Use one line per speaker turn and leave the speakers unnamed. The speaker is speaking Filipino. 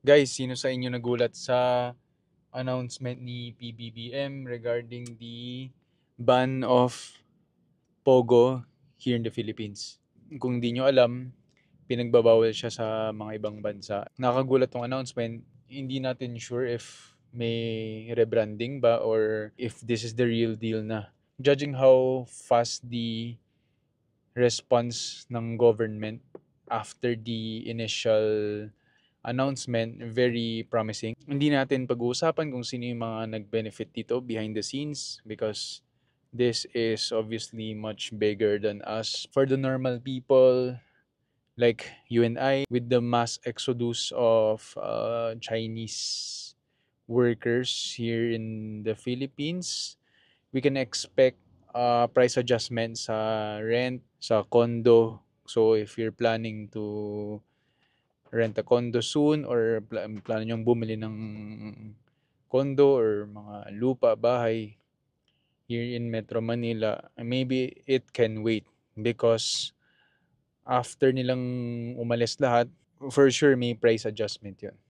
Guys, sino sa inyo nagulat sa announcement ni PBBM regarding the ban of Pogo here in the Philippines? Kung di nyo alam, pinagbabawal siya sa mga ibang bansa. Nakagulat tong announcement. Hindi natin sure if may rebranding ba or if this is the real deal na. Judging how fast the response ng government after the initial announcement, very promising. Hindi natin pag-uusapan kung sino yung mga nag-benefit dito behind the scenes because this is obviously much bigger than us. For the normal people like you and I, with the mass exodus of Chinese workers here in the Philippines, we can expect price adjustment sa rent, sa condo. So if you're planning to rent a condo soon or plano nyong bumili ng condo or mga lupa, bahay here in Metro Manila, maybe it can wait because after nilang umalis lahat, for sure may price adjustment yun.